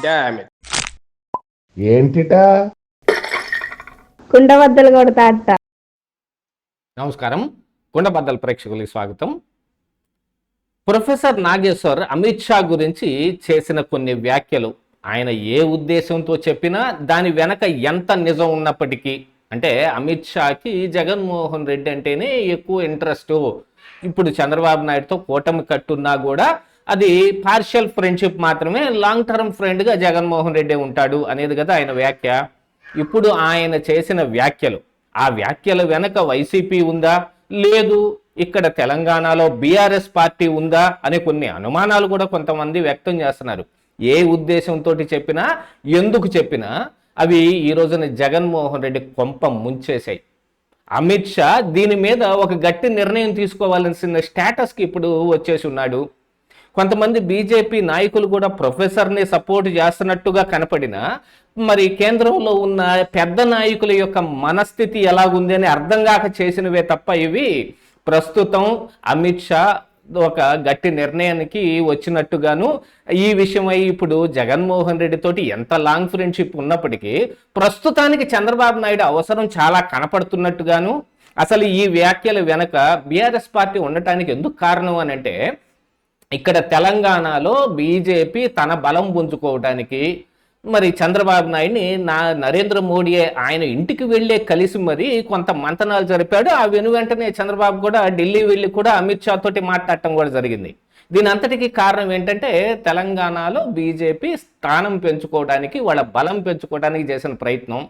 Damn it. ఏంటిటా కుండబద్దలు కొడతా అత్త. నమస్కారం, కుండబద్దల ప్రేక్షకులకి స్వాగతం. ప్రొఫెసర్ నాగేశ్వర్ అమిత్ షా గురించి చేసిన కొన్ని వ్యాఖ్యలు, ఆయన ఏ ఉద్దేశంతో చెప్పినా దాని వెనక ఎంత నిజం ఉన్నప్పటికీ, అంటే అమిత్ షాకి జగన్మోహన్ రెడ్డి అంటేనే ఎక్కువ ఇంట్రెస్ట్. ఇప్పుడు చంద్రబాబు నాయుడుతో కూటమి కట్టున్నా కూడా అది పార్షియల్ ఫ్రెండ్షిప్ మాత్రమే, లాంగ్ టర్మ్ ఫ్రెండ్గా జగన్మోహన్ రెడ్డి ఉంటాడు అనేది కదా ఆయన వ్యాఖ్య. ఇప్పుడు ఆయన చేసిన వ్యాఖ్యలు, ఆ వ్యాఖ్యల వెనక వైసీపీ ఉందా, లేదు ఇక్కడ తెలంగాణలో బీఆర్ఎస్ పార్టీ ఉందా అనే కొన్ని అనుమానాలు కూడా కొంతమంది వ్యక్తం చేస్తున్నారు. ఏ ఉద్దేశంతో చెప్పినా, ఎందుకు చెప్పినా అవి ఈ రోజున జగన్మోహన్ రెడ్డి కొంప ముంచేశాయి. అమిత్ షా దీని మీద ఒక గట్టి నిర్ణయం తీసుకోవాల్సిన స్టేటస్కి ఇప్పుడు వచ్చేసి ఉన్నాడు. కొంతమంది బీజేపీ నాయకులు కూడా ప్రొఫెసర్ని సపోర్ట్ చేస్తున్నట్టుగా కనపడినా, మరి కేంద్రంలో ఉన్న పెద్ద నాయకుల యొక్క మనస్థితి ఎలాగుంది అని అర్థం కాక చేసినవే తప్ప ఇవి ప్రస్తుతం అమిత్ షా ఒక గట్టి నిర్ణయానికి వచ్చినట్టుగాను, ఈ విషయమై ఇప్పుడు జగన్మోహన్ రెడ్డి తోటి ఎంత లాంగ్ ఫ్రెండ్షిప్ ఉన్నప్పటికీ ప్రస్తుతానికి చంద్రబాబు నాయుడు అవసరం చాలా కనపడుతున్నట్టుగాను, అసలు ఈ వ్యాఖ్యల వెనక బీఆర్ఎస్ పార్టీ ఉండటానికి ఎందుకు కారణం అని అంటే, ఇక్కడ తెలంగాణలో బీజేపీ తన బలం పుంజుకోవడానికి మరి చంద్రబాబు నాయుడిని నరేంద్ర మోడీ ఆయన ఇంటికి వెళ్ళే కలిసి మరి కొంత మంతనాలు జరిపాడు. ఆ వెంటనే చంద్రబాబు కూడా ఢిల్లీ వెళ్ళి కూడా అమిత్ షా తోటి మాట్లాడటం కూడా జరిగింది. దీని అంతటికీ కారణం ఏంటంటే, తెలంగాణలో బీజేపీ స్థానం పెంచుకోవడానికి, వాళ్ళ బలం పెంచుకోవడానికి చేసిన ప్రయత్నం.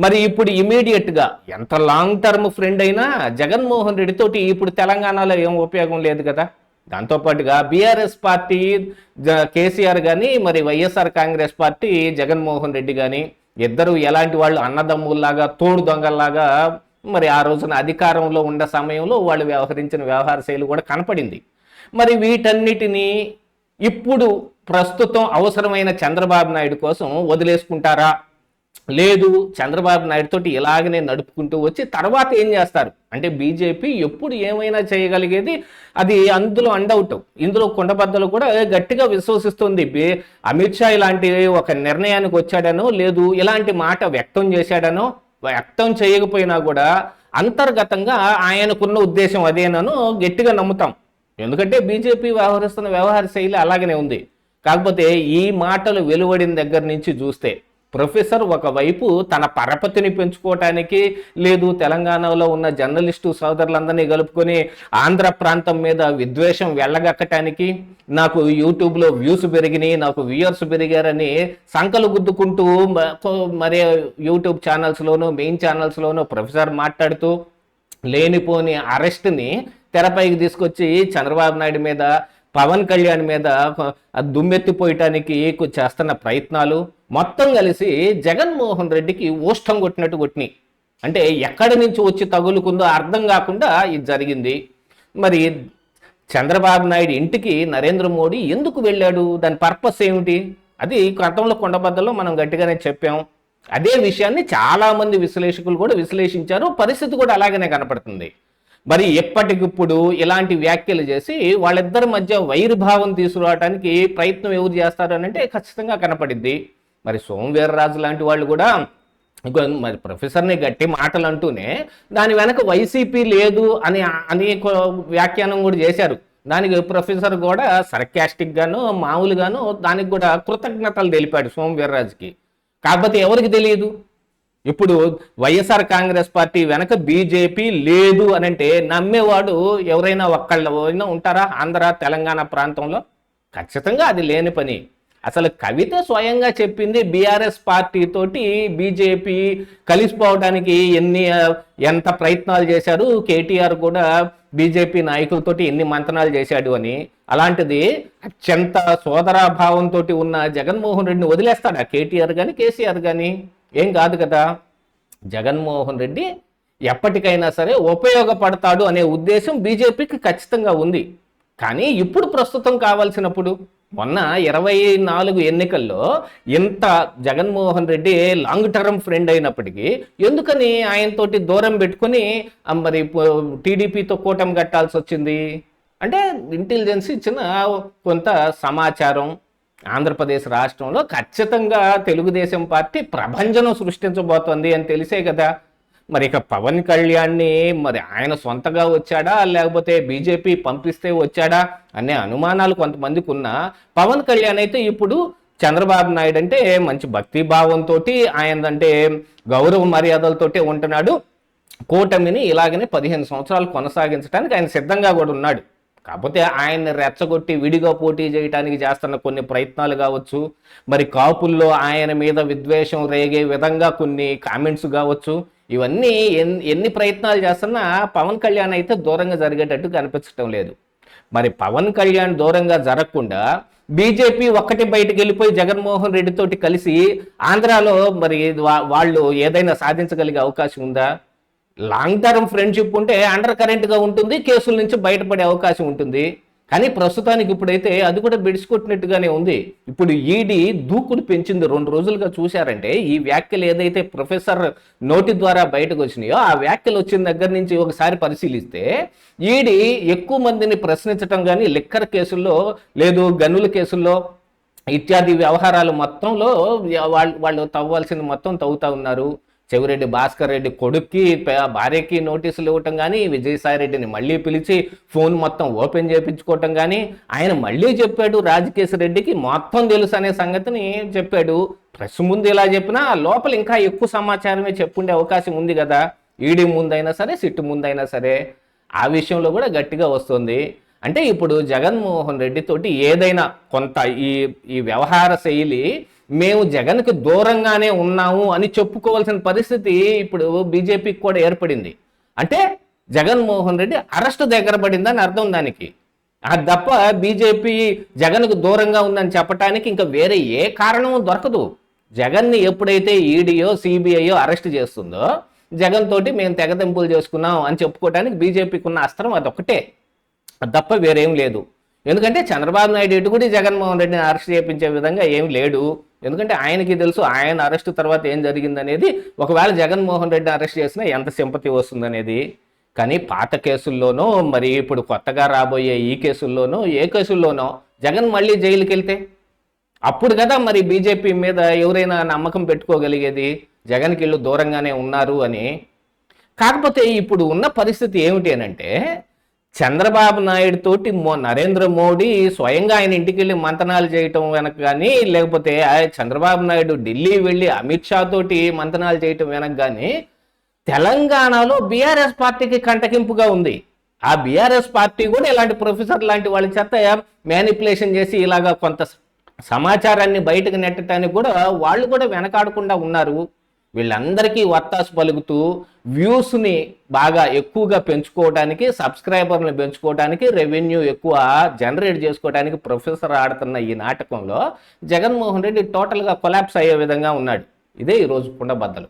మరి ఇప్పుడు ఇమీడియట్గా ఎంత లాంగ్ టర్మ్ ఫ్రెండ్ అయినా జగన్మోహన్ రెడ్డి తోటి ఇప్పుడు తెలంగాణలో ఏం ఉపయోగం లేదు కదా. దాంతోపాటుగా బీఆర్ఎస్ పార్టీ కేసీఆర్ కానీ, మరి వైఎస్ఆర్ కాంగ్రెస్ పార్టీ జగన్మోహన్ రెడ్డి కానీ, ఇద్దరు ఎలాంటి వాళ్ళు అన్నదమ్ముల్లాగా, తోడు దొంగల్లాగా మరి ఆ రోజున అధికారంలో ఉన్న సమయంలో వాళ్ళు వ్యవహరించిన వ్యవహార శైలి కూడా కనపడింది. మరి వీటన్నిటినీ ఇప్పుడు ప్రస్తుతం అవసరమైన చంద్రబాబు నాయుడు కోసం వదిలేసుకుంటారా, లేదు చంద్రబాబు నాయుడు తోటి ఇలాగనే నడుపుకుంటూ వచ్చి తర్వాత ఏం చేస్తారు అంటే, బీజేపీ ఎప్పుడు ఏమైనా చేయగలిగేది, అది అందులో అండౌట్. ఇందులో కుండబద్దలు కూడా గట్టిగా విశ్వసిస్తుంది. అమిత్ షా ఇలాంటి ఒక నిర్ణయానికి వచ్చాడనో, లేదు ఇలాంటి మాట వ్యక్తం చేశాడనో, వ్యక్తం చేయకపోయినా కూడా అంతర్గతంగా ఆయనకున్న ఉద్దేశం అదేనను గట్టిగా నమ్ముతాం. ఎందుకంటే బీజేపీ వ్యవహరిస్తున్న వ్యవహార శైలి అలాగనే ఉంది. కాకపోతే ఈ మాటలు వెలువడిన దగ్గర నుంచి చూస్తే, ప్రొఫెసర్ ఒకవైపు తన పరపతిని పెంచుకోవటానికి, లేదు తెలంగాణలో ఉన్న జర్నలిస్టు సోదరులందరినీ కలుపుకొని ఆంధ్ర ప్రాంతం మీద విద్వేషం వెళ్ళగక్కటానికి, నాకు యూట్యూబ్లో వ్యూస్ పెరిగినాయి, నాకు వ్యూయర్స్ పెరిగారని సంకలు గుద్దుకుంటూ మరి యూట్యూబ్ ఛానల్స్లోనూ, మెయిన్ ఛానల్స్లోనూ ప్రొఫెసర్ మాట్లాడుతూ లేనిపోని అరెస్ట్ని తెరపైకి తీసుకొచ్చి చంద్రబాబు నాయుడు మీద, పవన్ కళ్యాణ్ మీద దుమ్మెత్తిపోయటానికి చేస్తున్న ప్రయత్నాలు మొత్తం కలిసి జగన్మోహన్ రెడ్డికి ఓష్టం కొట్టినట్టు కొట్టినాయి. అంటే ఎక్కడి నుంచి వచ్చి తగులుకుందో అర్థం కాకుండా ఇది జరిగింది. మరి చంద్రబాబు నాయుడు ఇంటికి నరేంద్ర మోడీ ఎందుకు వెళ్ళాడు, దాని పర్పస్ ఏమిటి, అది గతంలో కొండబద్దలో మనం గట్టిగానే చెప్పాం. అదే విషయాన్ని చాలామంది విశ్లేషకులు కూడా విశ్లేషించారు. పరిస్థితి కూడా అలాగనే కనపడుతుంది. మరి ఎప్పటికిప్పుడు ఇలాంటి వ్యాఖ్యలు చేసి వాళ్ళిద్దరి మధ్య వైరుభావం తీసుకురావడానికి ప్రయత్నం ఎవరు చేస్తారు అని అంటే ఖచ్చితంగా కనపడింది. మరి సోమవీర్రాజు లాంటి వాళ్ళు కూడా మరి ప్రొఫెసర్ని గట్టి మాటలు అంటూనే దాని వెనక వైసీపీ లేదు అని వ్యాఖ్యానం కూడా చేశారు. దానికి ప్రొఫెసర్ కూడా సర్కాస్టిక్ గాను, మామూలుగాను దానికి కూడా కృతజ్ఞతలు తెలిపాడు సోమవీర్రాజుకి. కాకపోతే ఎవరికి తెలియదు, ఇప్పుడు వైఎస్ఆర్ కాంగ్రెస్ పార్టీ వెనక బీజేపీ లేదు అని అంటే నమ్మేవాడు ఎవరైనా ఒక్కళ్ళైనా ఉంటారా ఆంధ్ర తెలంగాణ ప్రాంతంలో? ఖచ్చితంగా అది లేని పని. అసలు కవిత స్వయంగా చెప్పింది, బీఆర్ఎస్ పార్టీ తోటి బీజేపీ కలిసిపోవడానికి ఎంత ప్రయత్నాలు చేశారు, కేటీఆర్ కూడా బీజేపీ నాయకులతోటి ఎన్ని మంతనాలు చేశాడు అని. అలాంటిది అత్యంత సోదరాభావంతో ఉన్న జగన్మోహన్ రెడ్డిని వదిలేస్తాడా కేటీఆర్ కానీ, కేసీఆర్ కానీ? ఏం కాదు కదా. జగన్మోహన్ రెడ్డి ఎప్పటికైనా సరే ఉపయోగపడతాడు అనే ఉద్దేశం బీజేపీకి ఖచ్చితంగా ఉంది. కానీ ఇప్పుడు ప్రస్తుతం కావాల్సినప్పుడు, మొన్న 24 ఎన్నికల్లో ఇంత Jaganmohan Reddy long term friend అయినప్పటికీ ఎందుకని ఆయనతోటి దూరం పెట్టుకుని మరి టీడీపీతో కూటమి కట్టాల్సి వచ్చింది అంటే, ఇంటెలిజెన్స్ ఇచ్చిన కొంత సమాచారం, ఆంధ్రప్రదేశ్ రాష్ట్రంలో ఖచ్చితంగా తెలుగుదేశం పార్టీ ప్రభంజనం సృష్టించబోతోంది అని తెలిసే కదా. మరి ఇక పవన్ కళ్యాణ్ని మరి ఆయన సొంతగా వచ్చాడా లేకపోతే బీజేపీ పంపిస్తే వచ్చాడా అనే అనుమానాలు కొంతమందికి ఉన్నా, పవన్ కళ్యాణ్ అయితే ఇప్పుడు చంద్రబాబు నాయుడు అంటే మంచి భక్తి భావంతో, ఆయనంటే గౌరవ మర్యాదలతోటే ఉంటున్నాడు. కూటమిని ఇలాగనే 15 సంవత్సరాలు కొనసాగించడానికి ఆయన సిద్ధంగా కూడా ఉన్నాడు. కాకపోతే ఆయన్ని రెచ్చగొట్టి విడిగా పోటీ చేయడానికి చేస్తున్న కొన్ని ప్రయత్నాలు కావచ్చు, మరి కాపుల్లో ఆయన మీద విద్వేషం రేగే విధంగా కొన్ని కామెంట్స్ కావచ్చు, ఇవన్నీ ఎన్ని ప్రయత్నాలు చేస్తున్నా పవన్ కళ్యాణ్ అయితే దూరంగా జరిగేటట్టు కనిపించడం లేదు. మరి పవన్ కళ్యాణ్ దూరంగా జరగకుండా బీజేపీ ఒక్కటి బయటకు వెళ్ళిపోయి జగన్మోహన్ రెడ్డి తోటి కలిసి ఆంధ్రాలో మరి వాళ్ళు ఏదైనా సాధించగలిగే అవకాశం ఉందా? లాంగ్ టర్మ్ ఫ్రెండ్షిప్ ఉంటే అండర్ కరెంట్గా ఉంటుంది, కేసుల నుంచి బయటపడే అవకాశం ఉంటుంది. కానీ ప్రస్తుతానికి ఇప్పుడైతే అది కూడా బిడిసికొట్టినట్టుగానే ఉంది. ఇప్పుడు ఈడీ దూకుడు పెంచింది. 2 రోజులుగా చూశారంటే ఈ వ్యాఖ్యలు ఏదైతే ప్రొఫెసర్ నోటి ద్వారా బయటకు వచ్చినాయో ఆ వ్యాఖ్యలు వచ్చిన దగ్గర నుంచి ఒకసారి పరిశీలిస్తే ఈడీ ఎక్కువ మందిని ప్రశ్నించడం కానీ లిక్కర్ కేసుల్లో లేదు గనుల కేసుల్లో ఇత్యాది వ్యవహారాలు మొత్తంలో వాళ్ళు తవ్వాల్సింది మొత్తం తవ్వుతా ఉన్నారు. చెవిరెడ్డి భాస్కర్ రెడ్డి కొడుక్కి భార్యకి నోటీసులు ఇవ్వటం కానీ, విజయసాయి రెడ్డిని మళ్ళీ పిలిచి ఫోన్ మొత్తం ఓపెన్ చేయించుకోవటం కానీ, ఆయన మళ్ళీ చెప్పాడు రాజకేశ్ రెడ్డికి మొత్తం తెలుసు అనే సంగతిని చెప్పాడు. ప్రెస్ ముందు ఇలా చెప్పినా లోపల ఇంకా ఎక్కువ సమాచారమే చెప్పుండే అవకాశం ఉంది కదా. ఈడీ ముందైనా సరే, సిట్టు ముందైనా సరే ఆ విషయంలో కూడా గట్టిగా వస్తుంది. అంటే ఇప్పుడు జగన్మోహన్ రెడ్డి తోటి ఏదైనా కొంత ఈ వ్యవహార శైలి మేము జగన్కి దూరంగానే ఉన్నాము అని చెప్పుకోవాల్సిన పరిస్థితి ఇప్పుడు బీజేపీకి కూడా ఏర్పడింది. అంటే జగన్మోహన్ రెడ్డి అరెస్ట్ దగ్గర పడిందని అర్థం దానికి. అది తప్ప బీజేపీ జగన్కు దూరంగా ఉందని చెప్పడానికి ఇంకా వేరే ఏ కారణం దొరకదు. జగన్ని ఎప్పుడైతే ఈడీయో సిబిఐయో అరెస్ట్ చేస్తుందో జగన్ తోటి మేము తెగదెంపులు చేసుకున్నాం అని చెప్పుకోవడానికి బీజేపీకి ఉన్న అస్త్రం అదొకటే, అది తప్ప వేరేం లేదు. ఎందుకంటే చంద్రబాబు నాయుడు ఎటు కూడా జగన్మోహన్ రెడ్డిని అరెస్ట్ చేయించే విధంగా ఏం లేడు. ఎందుకంటే ఆయనకి తెలుసు ఆయన అరెస్ట్ తర్వాత ఏం జరిగిందనేది. ఒకవేళ జగన్మోహన్ రెడ్డిని అరెస్ట్ చేసినా ఎంత సింపతి వస్తుందనేది. కానీ పాత కేసుల్లోనో మరి ఇప్పుడు కొత్తగా రాబోయే ఈ కేసుల్లోనో ఏ కేసుల్లోనో జగన్ మళ్ళీ జైలుకి వెళ్తే అప్పుడు కదా మరి బీజేపీ మీద ఎవరైనా నమ్మకం పెట్టుకోగలిగేది, జగన్కి వీళ్ళు దూరంగానే ఉన్నారు అని. కాకపోతే ఇప్పుడు ఉన్న పరిస్థితి ఏమిటి అనంటే చంద్రబాబు నాయుడు తోటి నరేంద్ర మోడీ స్వయంగా ఆయన ఇంటికి వెళ్ళి మంతనాలు చేయటం వెనక కానీ, లేకపోతే చంద్రబాబు నాయుడు ఢిల్లీ వెళ్ళి అమిత్ షా తోటి మంతనాలు చేయటం వెనక కానీ తెలంగాణలో బీఆర్ఎస్ పార్టీకి కంటకింపుగా ఉంది. ఆ బీఆర్ఎస్ పార్టీ కూడా ఇలాంటి ప్రొఫెసర్ లాంటి వాళ్ళ చేత మ్యానిపులేషన్ చేసి ఇలాగా కొంత సమాచారాన్ని బయటకు నెట్టడానికి కూడా వాళ్ళు కూడా వెనకాడకుండా ఉన్నారు. వీళ్ళందరికీ వత్తాసు పలుకుతూ వ్యూస్ని బాగా ఎక్కువగా పెంచుకోవడానికి, సబ్స్క్రైబర్లను పెంచుకోవడానికి, రెవెన్యూ ఎక్కువ జనరేట్ చేసుకోవడానికి ప్రొఫెసర్ ఆడుతున్న ఈ నాటకంలో జగన్మోహన్ రెడ్డి టోటల్గా కొలాప్స్ అయ్యే విధంగా ఉన్నాడు. ఇదే ఈరోజు కుండబద్దలు.